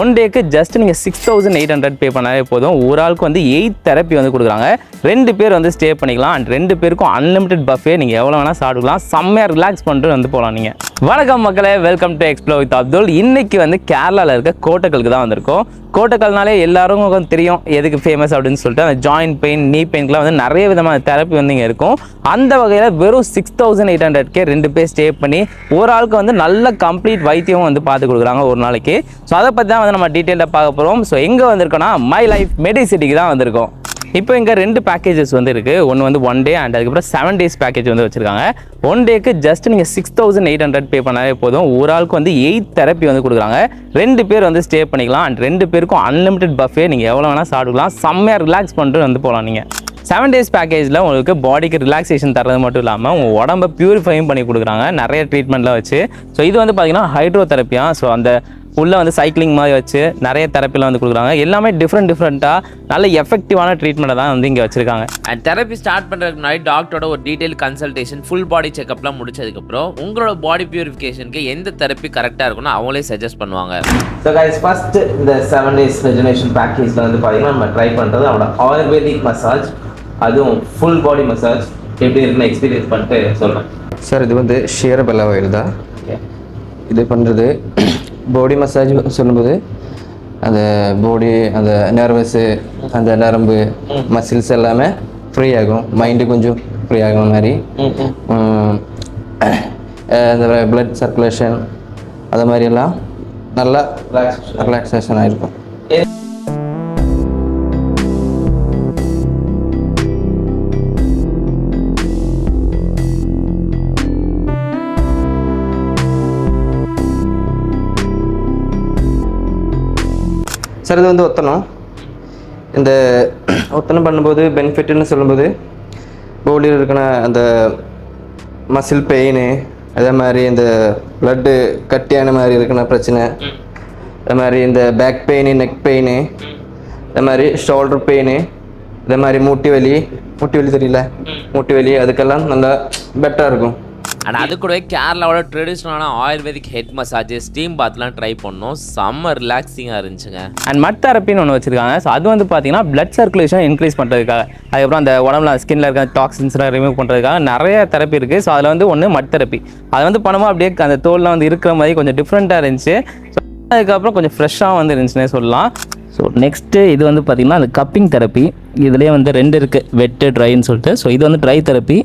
One டேக்கு just நீங்கள் 6800 பே பண்ணாலே போதும். ஒரு ஆளுக்கு வந்து 8 தெரப்பி வந்து கொடுக்குறாங்க. 2 பேர் வந்து ஸ்டே பண்ணிக்கலாம். அண்ட் 2 பேருக்கும் அன்லிமிட்டட் பஃபே, நீங்கள் எவ்வளோ வேணால் சாப்பிடலாம். செம்மையாக ரிலாக்ஸ் பண்ணிட்டு வந்து போகலாம். நீங்கள் வணக்கம் மக்களே, welcome to explore with Abdul. இன்னைக்கு வந்து கேரளாவில் இருக்க கோட்டக்கலுக்கு தான் வந்திருக்கோம். கோட்டக்கல்னாலே எல்லாரும் தெரியும் எதுக்கு ஃபேமஸ் அப்படின்னு சொல்லிட்டு, அந்த ஜாயின்ட் பெயின், நீ பெயின்க்குலாம் வந்து நிறைய விதமான தெரப்பி வந்து இங்கே இருக்கும். அந்த வகையில் வெறும் 6800 2 பேர் ஸ்டே பண்ணி ஒரு ஆளுக்கு வந்து நல்ல கம்ப்ளீட் வைத்தியம் வந்து பார்த்து கொடுக்குறாங்க ஒரு நாளைக்கு. ஸோ அதை பற்றி தான் வந்து நம்ம டீட்டெயிலாக பார்க்க போகிறோம். ஸோ எங்கே வந்திருக்கோன்னா மை லைஃப் மெடிசிட்டிக்கு தான் வந்திருக்கோம். இப்போ இங்கே 2 பேக்கேஜஸ் வந்து இருக்குது. ஒன்று வந்து 1 டே அண்ட் அதுக்கப்புறம் 7 days பேக்கேஜ் வந்து வச்சுருக்காங்க. 1 டேக்கு ஜஸ்ட் நீங்கள் 6800 பே பண்ணாலே போதும். ஒரு ஆளுக்கு வந்து 8 தெரப்பி வந்து கொடுக்குறாங்க. 2 பேர் வந்து ஸ்டே பண்ணிக்கலாம். அண்ட் 2 பேருக்கும் அன்லிமிட்டட் பஃபே, நீங்கள் எவ்வளோ வேணால் சாப்பிடலாம். செம்மையாக ரிலாக்ஸ் பண்ணிட்டு வந்து போகலாம். நீங்கள் 7 days பேக்கேஜில் உங்களுக்கு பாடிக்கு ரிலாக்ஸேஷன் தரது மட்டும் இல்லாமல் உங்கள் உடம்பை பியூரிஃபையும் பண்ணி கொடுக்குறாங்க நிறைய ட்ரீட்மெண்ட்லாம் வச்சு. ஸோ இது வந்து பார்த்தீங்கன்னா ஹைட்ரோ தெரப்பியாக. ஸோ அந்த உள்ளே வந்து சைக்கிளிங் மாதிரி வச்சு நிறைய தெரப்பிலாம் வந்து கொடுக்குறாங்க. எல்லாமே டிஃப்ரெண்ட்டாக நல்ல எஃபெக்டிவான ட்ரீட்மெண்ட்டை தான் வந்து இங்கே வச்சுருக்காங்க. அண்ட் தெரப்பி ஸ்டார்ட் பண்ணுறதுக்கு முன்னாடி டாக்டரோட ஒரு டீட்டெயில் கன்சல்டேஷன், ஃபுல் பாடி செக்அப்லாம் முடிச்சதுக்கப்புறம் உங்களோட பாடி பியூரிஃபிகேஷனுக்கு எந்த தெரப்பி கரெக்டாக இருக்குன்னு அவங்களே சஜஸ்ட் பண்ணுவாங்க. ஸோ கைஸ், ஃபர்ஸ்ட் இந்த 7 days ரெஜுனேஷன் பேக்கேஜில் வந்து பார்த்தீங்கன்னா நம்ம ட்ரை பண்ணுறது அவனோட ஆயுர்வேதிக் மசாஜ், அதுவும் ஃபுல் பாடி மசாஜ். எப்படி இருக்குன்னு எக்ஸ்பீரியன்ஸ் பண்ணிட்டு சொல்கிறேன் சார். இது வந்து ஷேர் பெல்லா ஆயில் தான். இது பண்ணுறது பாடி மசாஜ் சொல்லும்போது அந்த பாடி, அந்த நர்வஸு, அந்த நரம்பு, மசில்ஸ் எல்லாமே ஃப்ரீ ஆகும். மைண்டு கொஞ்சம் ஃப்ரீ ஆகும் மாதிரி. அந்த பிளட் சர்க்குலேஷன் அது மாதிரி எல்லாம் நல்லா ரிலாக்ஸேஷன் ஆகிருக்கும். சார் இது வந்து ஒத்தனம். இந்த ஒத்தனம் பண்ணும்போது பெனிஃபிட்னு சொல்லும்போது பாடியில் இருக்கிற அந்த மசில் பெயின், அதே மாதிரி இந்த பிளட்டு கட்டியான மாதிரி இருக்கிற பிரச்சனை, அதே மாதிரி இந்த பேக் பெயின், நெக் பெயின், அதே மாதிரி ஷோல்டர் பெயின், இதே மாதிரி மூட்டி வலி தெரியல, மூட்டி வலி, அதுக்கெல்லாம் நல்லா பெட்டராக இருக்கும். அண்ட் அது கூட கேரளாவோட ட்ரெடிஷ்னலான ஆயுர்வேதிக் ஹெட் மசாஜ், ஸ்டீம் பாத்லாம் ட்ரை பண்ணோம். செம்ம ரிலாக்ஸிங்காக இருந்துச்சுங்க. அண்ட் மட் தெரப்பின்னு ஒன்று வச்சுருக்காங்க. ஸோ அது வந்து பார்த்தீங்கன்னா பிளட் சர்க்குலேஷன் இன்க்ரீஸ் பண்ணுறதுக்காக, அதுக்கப்புறம் அந்த உடம்புல ஸ்கின்ல இருக்க டாக்ஸின்ஸ்லாம் ரிமூவ் பண்ணுறதுக்காக நிறைய தெரப்பி இருக்குது. ஸோ அதில் வந்து ஒன்று மட் தெரப்பி. அது வந்து பண்ணும்போது அப்படியே அந்த தோலில் வந்து இருக்கிற மாதிரி கொஞ்சம் டிஃப்ரெண்ட்டாக இருந்துச்சு. ஸோ அதுக்கப்புறம் கொஞ்சம் ஃப்ரெஷ்ஷாக வந்து இருந்துச்சுன்னே சொல்லலாம். ஸோ நெக்ஸ்ட்டு இது வந்து பார்த்திங்கன்னா அந்த கப்பிங் தெரப்பி. இதுலேயே வந்து 2 இருக்குது, வெட்டு ட்ரைன்னு சொல்லிட்டு. ஸோ இது வந்து ட்ரை தெரப்பி.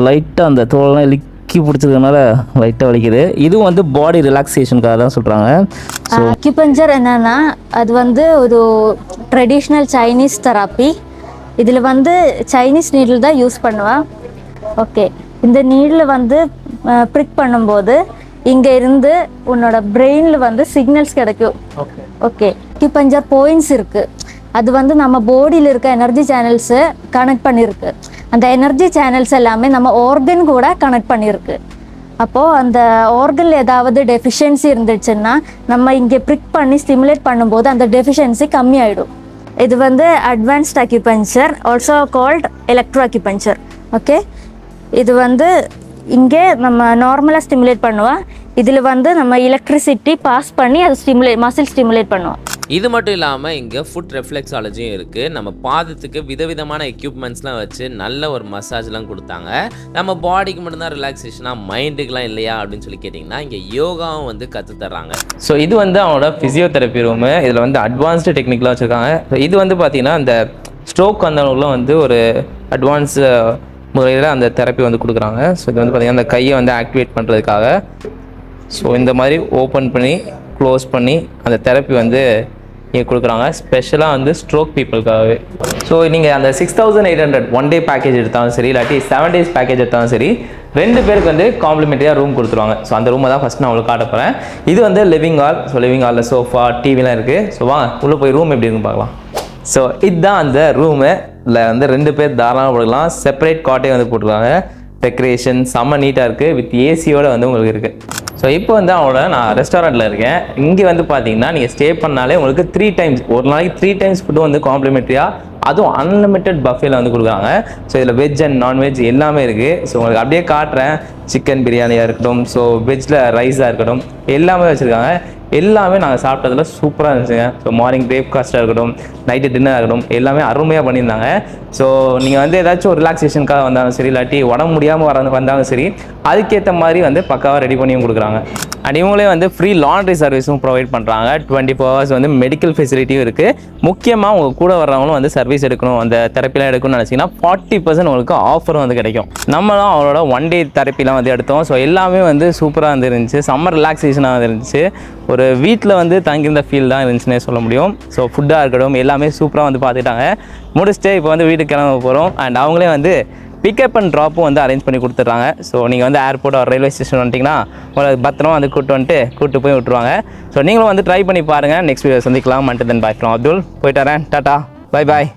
லைட்டாக அந்த தோலெலாம் பிடிச்சதுனால லைட்டாக வலிக்குது. இதுவும் வந்து பாடி ரிலாக்ஸேஷனுக்காக தான் சொல்கிறாங்க. அக்யூபஞ்சர் என்னன்னா அது வந்து ஒரு ட்ரெடிஷ்னல் சைனீஸ் தெரப்பி. இதில் வந்து சைனீஸ் நீடில் தான் யூஸ் பண்ணுவேன். ஓகே, இந்த நீடில் வந்து ப்ரிக் பண்ணும்போது இங்கே இருந்து உன்னோட பிரெயினில் வந்து சிக்னல்ஸ் கிடைக்கும். ஓகே, அக்யூபஞ்சர் பாயிண்ட்ஸ் இருக்குது. அது வந்து நம்ம பாடியில் இருக்க எனர்ஜி சேனல்ஸை கனெக்ட் பண்ணியிருக்கு. அந்த எனர்ஜி சேனல்ஸ் எல்லாமே நம்ம ஆர்கன் கூட கனெக்ட் பண்ணியிருக்கு. அப்போது அந்த ஆர்கனில் ஏதாவது டெஃபிஷியன்சி இருந்துச்சுன்னா நம்ம இங்கே ப்ரிக் பண்ணி ஸ்டிமுலேட் பண்ணும்போது அந்த டெஃபிஷியன்சி கம்மியாயிடும். இது வந்து advanced acupuncture, also called electro acupuncture. Okay, இது வந்து இங்கே நம்ம நார்மலாக ஸ்டிமுலேட் பண்ணுவோம். இதில் வந்து நம்ம எலக்ட்ரிசிட்டி பாஸ் பண்ணி அது மசில் ஸ்டிமுலேட் பண்ணுவோம். இது மட்டும் இல்லாமல் இங்கே ஃபுட் ரெஃப்ளெக்ஸாலஜியும் இருக்குது. நம்ம பாதத்துக்கு விதவிதமான எக்யூப்மெண்ட்ஸ்லாம் வச்சு நல்ல ஒரு மசாஜ்லாம் கொடுத்தாங்க. நம்ம பாடிக்கு மட்டும்தான் ரிலாக்ஸேஷனாக, மைண்டுக்கெலாம் இல்லையா அப்படின்னு சொல்லி கேட்டிங்கன்னா இங்கே யோகாவும் வந்து கற்றுத்தர்றாங்க. ஸோ இது வந்து அவனோட ஃபிசியோதெரப்பி ரூமு. இதில் வந்து அட்வான்ஸ்டு டெக்னிக்லாம் வச்சுருக்காங்க. ஸோ இது வந்து பார்த்திங்கன்னா அந்த ஸ்ட்ரோக் வந்தவங்களுக்குலாம் வந்து ஒரு அட்வான்ஸ் முறையில் அந்த தெரப்பி வந்து கொடுக்குறாங்க. ஸோ இது வந்து பார்த்திங்கன்னா அந்த கையை வந்து ஆக்டிவேட் பண்ணுறதுக்காக. ஸோ இந்த மாதிரி ஓப்பன் பண்ணி க்ளோஸ் பண்ணி அந்த தெரப்பி வந்து இங்கே கொடுக்குறாங்க, ஸ்பெஷலாக வந்து ஸ்ட்ரோக் பீப்புளுக்காகவே. ஸோ நீங்கள் அந்த 6800 1 டே பேக்கேஜ் எடுத்தாலும் சரி, இல்லாட்டி 7 days பேக்கேஜ் எடுத்தாலும் சரி, 2 பேருக்கு வந்து காம்ப்ளிமெண்ட்ரியாக ரூம் கொடுத்துருவாங்க. ஸோ அந்த ரூமை தான் ஃபஸ்ட் நான் உங்களுக்கு காட்ட போகிறேன். இது வந்து லிவிங் ஹால். ஸோ லிவிங் ஹாலில் சோஃபா, டிவிலாம் இருக்குது. ஸோ வாங்க உள்ளே போய் ரூம் எப்படி இருக்குன்னு பார்க்கலாம். ஸோ இதுதான் அந்த ரூமு. இல்லை வந்து 2 பேர் தாராளமாக போடலாம். செப்பரேட் காட்டே வந்து போட்டுருக்காங்க. டெக்கரேஷன் செம்ம நீட்டாக இருக்குது, வித் ஏசியோடு வந்து உங்களுக்கு இருக்குது. ஸோ இப்போ வந்து நான் ரெஸ்டாரண்ட்டில் இருக்கேன். இங்கே வந்து பார்த்தீங்கன்னா நீங்கள் ஸ்டே பண்ணாலே உங்களுக்கு 3 times, ஒரு நாளைக்கு 3 times ஃபுட்டும் வந்து காம்ப்ளிமெண்ட்ரியாக, அதுவும் அன்லிமிட்டட் பஃபேல வந்து கொடுக்குறாங்க. ஸோ இதில் வெஜ் அண்ட் நான்வெஜ் எல்லாமே இருக்குது. ஸோ உங்களுக்கு அப்படியே காட்டுறேன். சிக்கன் பிரியாணியாக இருக்கட்டும், ஸோ வெஜ்ஜில் ரைஸாக இருக்கட்டும், எல்லாமே வச்சுருக்காங்க. எல்லாமே நாங்கள் சாப்பிட்டதில் சூப்பராக இருந்துச்சுங்க. ஸோ மார்னிங் பிரேக்ஃபாஸ்ட்டாக இருக்கட்டும், நைட்டு டின்னர் ஆகட்டும், எல்லாமே அருமையாக பண்ணியிருந்தாங்க. ஸோ நீங்கள் வந்து ஏதாச்சும் ஒரு ரிலாக்ஸேஷனுக்காக வந்தாலும் சரி, இல்லாட்டி உடம்பு முடியாமல் வந்தாலும் சரி, அதுக்கேற்ற மாதிரி வந்து பக்காவாக ரெடி பண்ணியும் கொடுக்குறாங்க. அண்ட் இவங்களே வந்து ஃப்ரீ லாண்ட்ரி சர்வீஸும் ப்ரொவைட் பண்ணுறாங்க. 24 hours வந்து மெடிக்கல் ஃபெசிலிட்டியும் இருக்குது. முக்கியமாக உங்கள் கூட வர்றவங்களும் வந்து சர்வீஸ் எடுக்கணும், அந்த தெரப்பிலாம் எடுக்கணும்னு நினச்சிங்கன்னா 40% உங்களுக்கு ஆஃபரும் வந்து கிடைக்கும். நம்மளும் அவரோட 1 day தெரப்பிலாம் வந்து எடுத்தோம். ஸோ எல்லாமே வந்து சூப்பராக வந்து இருந்துச்சு, சம்மர் ரிலாக்ஸேஷனாக வந்து இருந்துச்சு. ஒரு வீட்டில் வந்து தங்கியிருந்த ஃபீல் தான் இருந்துச்சுன்னே சொல்ல முடியும். ஸோ ஃபுட்டாக இருக்கட்டும் எல்லாமே சூப்பராக வந்து பார்த்துட்டாங்க. முடிச்சுட்டு இப்போ வந்து வீட்டுக்கு கிளம்ப போகிறோம். அண்ட் அவங்களே வந்து பிக்கப் அண்ட் ட்ராப்பும் வந்து அரேஞ்ச் பண்ணி கொடுத்துட்றாங்க. ஸோ நீங்கள் வந்து ஏர்போர்ட் ஒரு ரயில்வே ஸ்டேஷன் வந்துட்டிங்கன்னா உங்களுக்கு பத்திரமா வந்து கூப்பிட்டு போய் விட்டுருவாங்க. ஸோ நீங்களும் வந்து ட்ரை பண்ணி பாருங்கள். நெக்ஸ்ட் வீடியோ சந்திக்கலாம். மட்டும் தென் பாய் ஃப்ரம் அப்துல். போயிட்டு வரேன். Tata, bye bye.